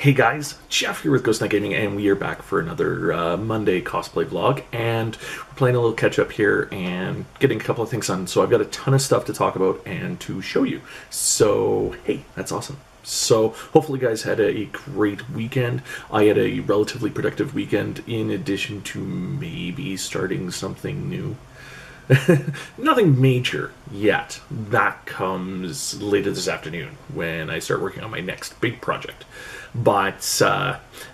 Hey guys, Jeff here with Ghost Knight Gaming, and we are back for another Monday cosplay vlog, and we're playing a little catch up here and getting a couple of things done. So I've got a ton of stuff to talk about and to show you. So hey, that's awesome. So hopefully you guys had a great weekend. I had a relatively productive weekend in addition to maybe starting something new. Nothing major yet. That comes later this afternoon when I start working on my next big project. But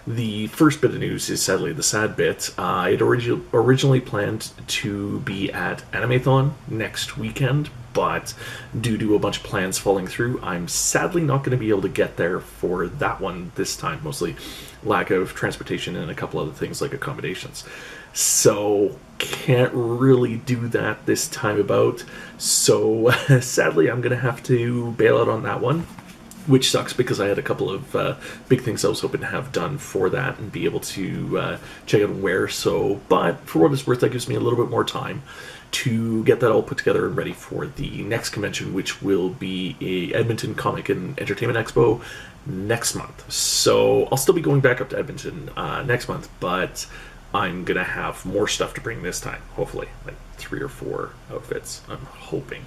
the first bit of news is sadly the sad bit. I had originally planned to be at Animathon next weekend, but due to a bunch of plans falling through, I'm sadly not going to be able to get there for that one this time, mostly lack of transportation and a couple other things like accommodations. So can't really do that this time about. So sadly I'm gonna have to bail out on that one, which sucks because I had a couple of big things I was hoping to have done for that and be able to check out and wear. So, but for what it's worth, that gives me a little bit more time to get that all put together and ready for the next convention, which will be a Edmonton Comic and Entertainment Expo next month. So I'll still be going back up to Edmonton next month, but I'm gonna have more stuff to bring this time, hopefully, like 3 or 4 outfits. I'm hoping.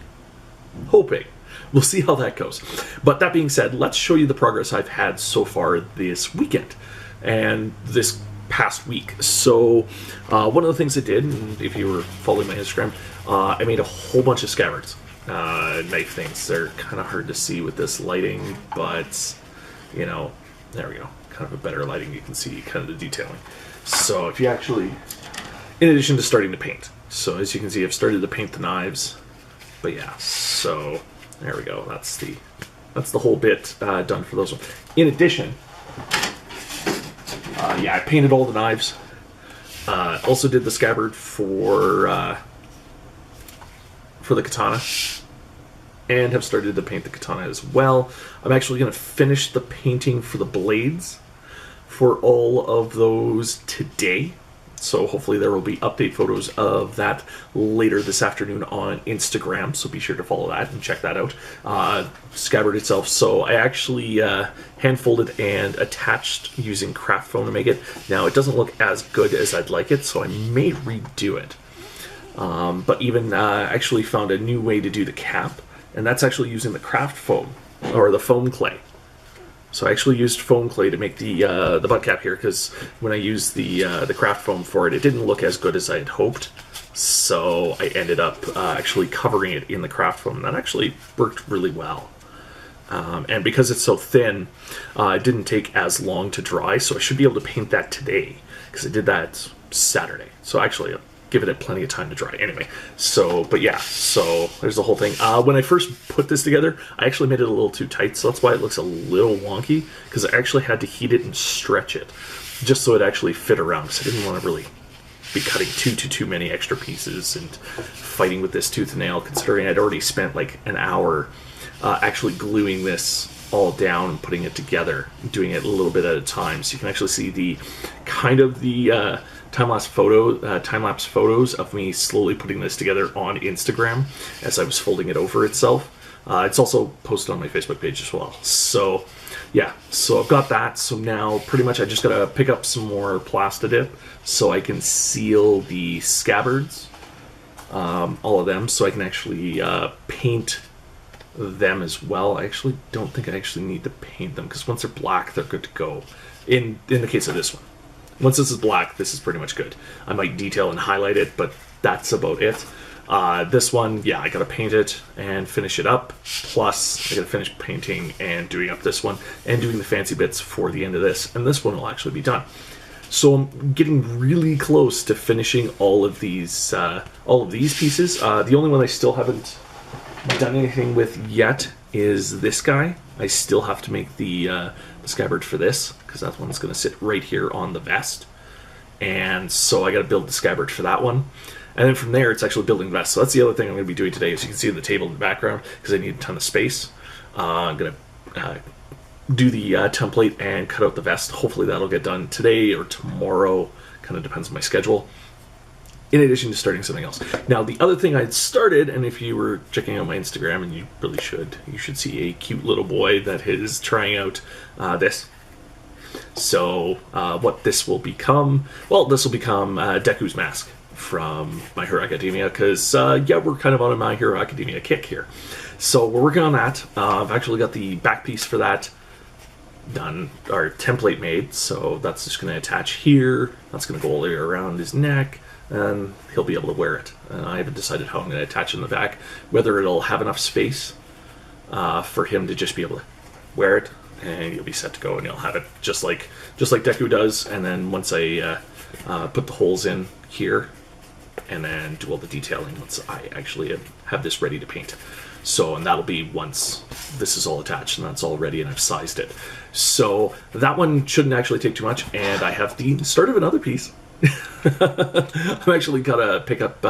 We'll see how that goes. But that being said, let's show you the progress I've had so far this weekend and this past week. So one of the things I did, and if you were following my Instagram, I made a whole bunch of scabbards, knife things. They're kind of hard to see with this lighting, but you know, there we go. Kind of a better lighting, you can see kind of the detailing. So if you actually, in addition to starting to paint, so as you can see, I've started to paint the knives. But yeah, so there we go. That's the whole bit done for those ones. In addition, yeah, I painted all the knives. Also did the scabbard for the katana, and have started to paint the katana as well. I'm actually going to finish the painting for the blades for all of those today. So hopefully there will be update photos of that later this afternoon on Instagram, so be sure to follow that and check that out. Scabbard itself, so I actually hand folded and attached using craft foam to make it. Now it doesn't look as good as I'd like it, so I may redo it. But even actually found a new way to do the cap, and that's actually using the craft foam, or the foam clay. So I actually used foam clay to make the butt cap here, because when I used the craft foam for it, it didn't look as good as I had hoped. So I ended up actually covering it in the craft foam. That actually worked really well. And because it's so thin, it didn't take as long to dry, so I should be able to paint that today, because I did that Saturday. So actually, I'll give it plenty of time to dry anyway. So, but yeah, so there's the whole thing. When I first put this together, I actually made it a little too tight, so that's why it looks a little wonky, because I actually had to heat it and stretch it, just so it actually fit around, because I didn't want to really be cutting too many extra pieces and fighting with this tooth and nail, considering I'd already spent like an hour actually gluing this all down and putting it together, doing it a little bit at a time. So you can actually see the kind of the time-lapse photos of me slowly putting this together on Instagram as I was folding it over itself. It's also posted on my Facebook page as well. So yeah, so I've got that. So now pretty much I just gotta pick up some more Plastidip so I can seal the scabbards, all of them, so I can actually paint them as well. I actually don't think I actually need to paint them, because once they're black, they're good to go. In the case of this one. Once this is black, this is pretty much good. I might detail and highlight it, but that's about it. This one, yeah, I gotta paint it and finish it up. Plus, I gotta finish painting and doing up this one and doing the fancy bits for the end of this. And this one will actually be done. So I'm getting really close to finishing all of these pieces. The only one I still haven't done anything with yet is this guy. I still have to make the scabbard for this, because that one's going to sit right here on the vest, and so I got to build the scabbard for that one, and then from there it's actually building the vest. So that's the other thing I'm going to be doing today. As you can see the table in the background, because I need a ton of space, I'm going to do the template and cut out the vest. Hopefully that'll get done today or tomorrow, kind of depends on my schedule, in addition to starting something else. Now, the other thing I'd started, and if you were checking out my Instagram, and you really should, you should see a cute little boy that is trying out this. So what this will become, well, this will become Deku's mask from My Hero Academia, because yeah, we're kind of on a My Hero Academia kick here. So we're working on that. I've actually got the back piece for that done, our template made, so that's just going to attach here. That's going to go all the way around his neck, and he'll be able to wear it. And I haven't decided how I'm going to attach it in the back, whether it'll have enough space for him to just be able to wear it, and you'll be set to go, and you'll have it just like Deku does. And then once I put the holes in here, and then do all the detailing once I actually have this ready to paint. So, and that'll be once this is all attached and that's all ready and I've sized it. So that one shouldn't actually take too much, and I have the start of another piece. I'm actually gotta pick up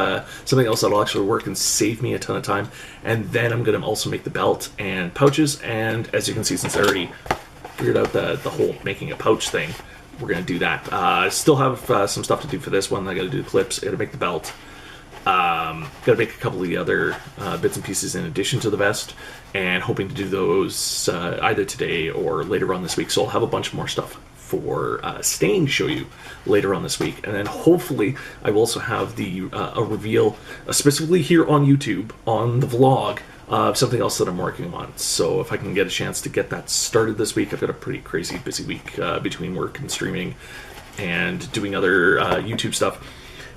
something else that'll actually work and save me a ton of time, and then I'm gonna also make the belt and pouches. And as you can see, since I already figured out the whole making a pouch thing, we're gonna do that. Still have some stuff to do for this one. I gotta do the clips, I gotta make the belt. Gotta make a couple of the other bits and pieces in addition to the vest, and hoping to do those either today or later on this week. So I'll have a bunch more stuff for staying to show you later on this week, and then hopefully I will also have the a reveal specifically here on YouTube on the vlog of something else that I'm working on. So if I can get a chance to get that started this week, I've got a pretty crazy busy week between work and streaming and doing other YouTube stuff,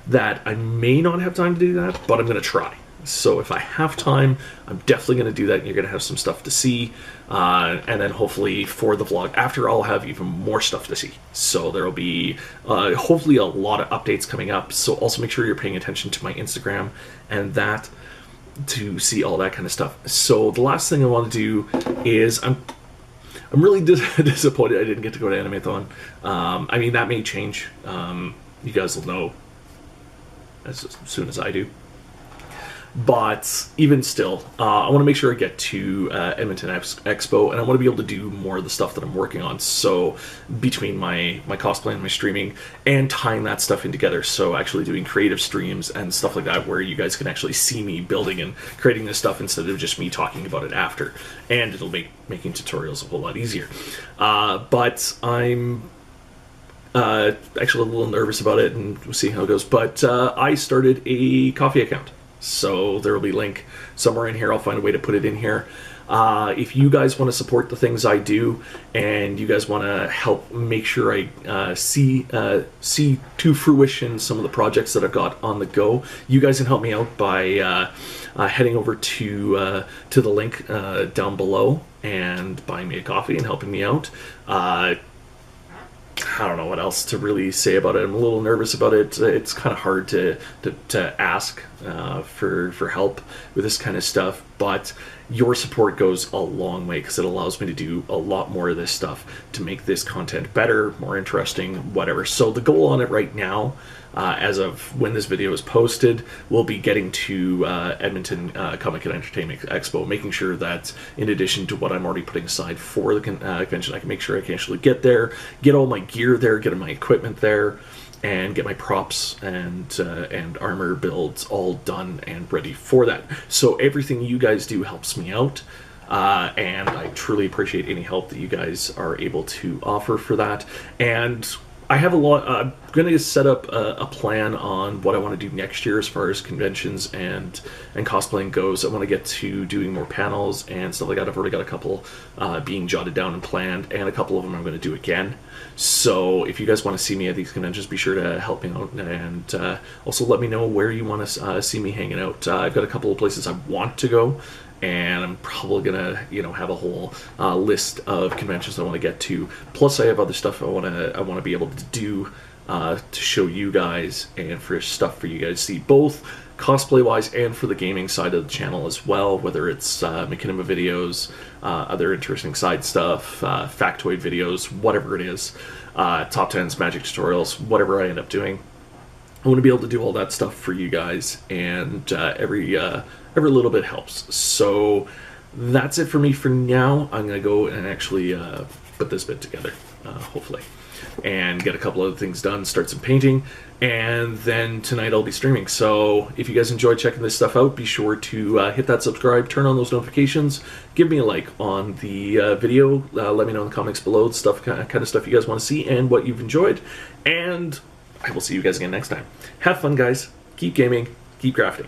that I may not have time to do that, but I'm going to try. So if I have time, I'm definitely going to do that, and you're going to have some stuff to see. And then hopefully for the vlog after, I'll have even more stuff to see. So there will be hopefully a lot of updates coming up. So also make sure you're paying attention to my Instagram and that to see all that kind of stuff. So the last thing I want to do is I'm really disappointed I didn't get to go to Animathon. I mean, that may change. You guys will know as soon as I do. But even still, I want to make sure I get to Edmonton Expo, and I want to be able to do more of the stuff that I'm working on. So between my cosplay and my streaming, and tying that stuff in together, so actually doing creative streams and stuff like that, where you guys can actually see me building and creating this stuff instead of just me talking about it after. And it'll make making tutorials a whole lot easier. But I'm actually a little nervous about it, and we'll see how it goes. But I started a coffee account. So there will be a link somewhere in here. I'll find a way to put it in here. If you guys want to support the things I do, and you guys want to help make sure I see to fruition some of the projects that I've got on the go, you guys can help me out by heading over to the link down below and buying me a coffee and helping me out. I don't know what else to really say about it. I'm a little nervous about it. It's kind of hard to ask for help with this kind of stuff, but your support goes a long way, because it allows me to do a lot more of this stuff to make this content better, more interesting, whatever. So the goal on it right now, as of when this video is posted, we'll be getting to Edmonton Comic and Entertainment Expo, making sure that in addition to what I'm already putting aside for the convention, I can make sure I can actually get there, get all my gear there, get my equipment there, and get my props and armor builds all done and ready for that. So everything you guys do helps me out. And I truly appreciate any help that you guys are able to offer for that. And I have a lot. I'm going to set up a plan on what I want to do next year as far as conventions and cosplaying goes. I want to get to doing more panels and stuff like that. I've already got a couple being jotted down and planned, and a couple of them I'm going to do again. So if you guys want to see me at these conventions, be sure to help me out, and also let me know where you want to see me hanging out. I've got a couple of places I want to go, and I'm probably gonna, have a whole list of conventions I want to get to. Plus, I have other stuff I want to be able to do to show you guys, and for stuff for you guys to see, both cosplay wise and for the gaming side of the channel as well. Whether it's Machinima videos, other interesting side stuff, factoid videos, whatever it is, top 10s, magic tutorials, whatever I end up doing. I want to be able to do all that stuff for you guys, and every little bit helps. So that's it for me for now. I'm going to go and actually put this bit together, hopefully, and get a couple other things done, start some painting, and then tonight I'll be streaming. So if you guys enjoyed checking this stuff out, be sure to hit that subscribe, turn on those notifications, give me a like on the video, let me know in the comments below the stuff, kind of stuff you guys want to see and what you've enjoyed, and I will see you guys again next time. Have fun, guys. Keep gaming, keep crafting.